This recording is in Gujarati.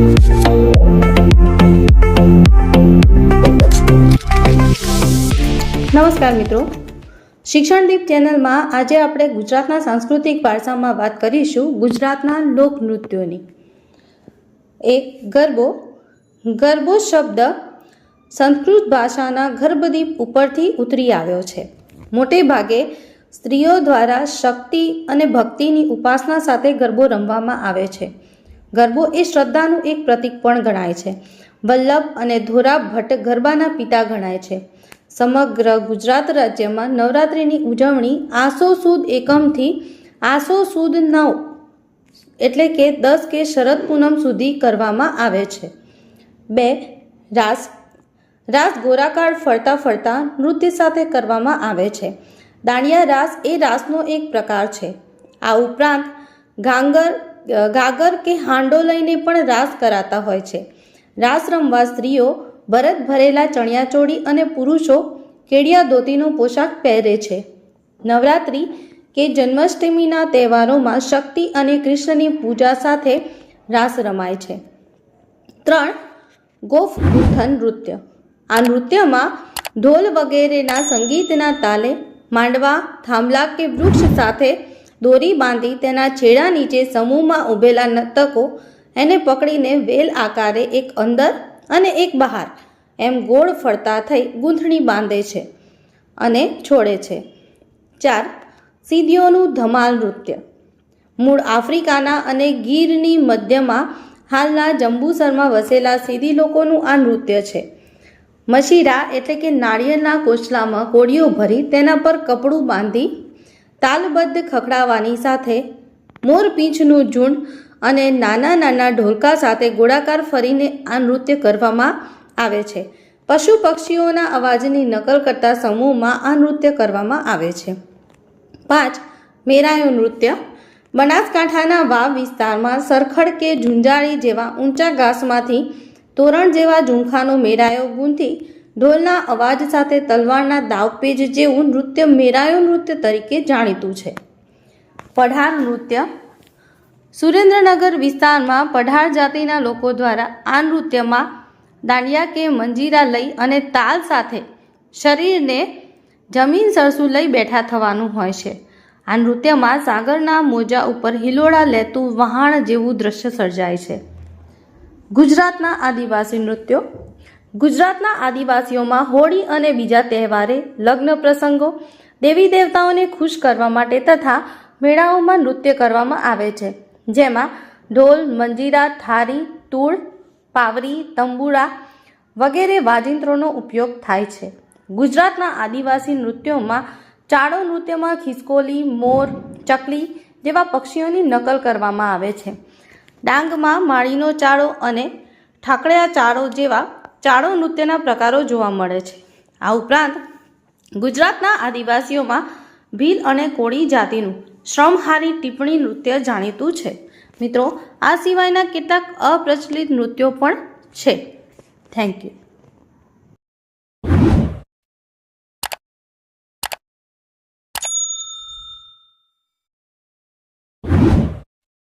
નમસ્કાર મિત્રો, શિક્ષણ દીપ ચેનલમાં આજે આપણે ગુજરાતના સાંસ્કૃતિક વારસામાં વાત કરીશું ગુજરાતના લોકનૃત્યોની। એક ગરબો। ગરબો શબ્દ સંસ્કૃત ભાષાના ગર્ભદીપ ઉપરથી ઉતરી આવ્યો છે। મોટે ભાગે સ્ત્રીઓ દ્વારા શક્તિ અને ભક્તિની ઉપાસના સાથે ગરબો રમવામાં આવે છે। ગરબો એ શ્રદ્ધાનું એક પ્રતીક પણ ગણાય છે। વલ્લભ અને ધોરા ભટ્ટ ગરબાના પિતા ગણાય છે। સમગ્ર ગુજરાત રાજ્યમાં નવરાત્રિની ઉજવણી આસો સુદ એકમથી આસો સુદ 9 એટલે કે 10 કે શરદ પૂનમ સુધી કરવામાં આવે છે। 2 રાસ। રાસ ગોળાકાર ફરતા ફરતા નૃત્ય સાથે કરવામાં આવે છે। દાંડિયા રાસ એ રાસનો એક પ્રકાર છે। આ ઉપરાંત ગાગર કે હાંડો લઈને પણ રાસ કરાતા હોય છે। રાસ રમવા સ્ત્રીઓ ભરત ભરેલા ચણિયાચોળી અને પુરુષો કેડિયા ધોતીનો પોશાક પહેરે છે। નવરાત્રિ કે જન્માષ્ટમીના તહેવારોમાં શક્તિ અને કૃષ્ણની પૂજા સાથે રાસ રમાય છે। 3 ગોફ ગૂંથણ નૃત્ય। આ નૃત્યમાં ઢોલ વગેરેના સંગીતના તાલે માંડવા, થાંભલા કે વૃક્ષ સાથે દોરી બાંધી તેના છેડા નીચે સમૂહમાં ઊભેલા નર્તકો એને પકડીને વેલ આકારે એક અંદર અને એક બહાર એમ ગોળ ફરતા થઈ ગૂંથણી બાંધે છે અને છોડે છે। 4 સીદીઓનું ધમાલ નૃત્ય। મૂળ આફ્રિકાના અને ગીરની મધ્યમાં હાલના જંબુસરમાં વસેલા સીદી લોકોનું આ નૃત્ય છે। મશીરા એટલે કે નાળિયેરના કોચલામાં કોળીઓ ભરી તેના પર કપડું બાંધી તાલબદ્ધ ખખડાવવાની સાથે મોરપીંછનું ઝુંડ અને નાના નાના ઢોલકા સાથે ગોળાકાર ફરીને આ નૃત્ય કરવામાં આવે છે। પશુ પક્ષીઓના અવાજની નકલ કરતા સમૂહમાં આ નૃત્ય કરવામાં આવે છે। 5 મેરાયો નૃત્ય। બનાસકાંઠાના વાવ વિસ્તારમાં સરખડ કે ઝુંઝાળી જેવા ઊંચા ઘાસમાંથી તોરણ જેવા ઝુમખાનો મેરાયો ગૂંથી ઢોલના અવાજ સાથે તલવારના દાવપેચ જેવું નૃત્ય મેરાયો નૃત્ય તરીકે જાણીતું છે। પઢાર નૃત્ય। સુરેન્દ્રનગર વિસ્તારમાં પઢાર જાતિના લોકો દ્વારા આ નૃત્યમાં દાંડિયા કે મંજીરા લઈ અને તાલ સાથે શરીરને જમીન સરસું લઈ બેઠા થવાનું હોય છે। આ નૃત્યમાં સાગરના મોજા ઉપર હિલોળા લેતું વહાણ જેવું દ્રશ્ય સર્જાય છે। ગુજરાતના આદિવાસી નૃત્યો। ગુજરાતના આદિવાસીઓમાં હોળી અને બીજા તહેવારે, લગ્ન પ્રસંગો, દેવી દેવતાઓને ખુશ કરવા માટે તથા મેળાઓમાં નૃત્ય કરવામાં આવે છે, જેમાં ઢોલ, મંજીરા, થારી, તૂળ, પાવરી, તંબુરા વગેરે વાજિંત્રોનો ઉપયોગ થાય છે। ગુજરાતના આદિવાસી નૃત્યોમાં ચાળો નૃત્યમાં ખિસકોલી, મોર, ચકલી જેવા પક્ષીઓની નકલ કરવામાં આવે છે। ડાંગમાં માળીનો ચાળો અને ઠાકળિયા ચાળો જેવા ચાળો નૃત્યના પ્રકારો જોવા મળે છે। આ ઉપરાંત ગુજરાતના આદિવાસીઓમાં ભીલ અને કોળી જાતિનું શ્રમહારી ટીપણી નૃત્ય જાણીતું છે। મિત્રો, આ સિવાયના કેટલાક અપ્રચલિત નૃત્યો પણ છે। Thank you.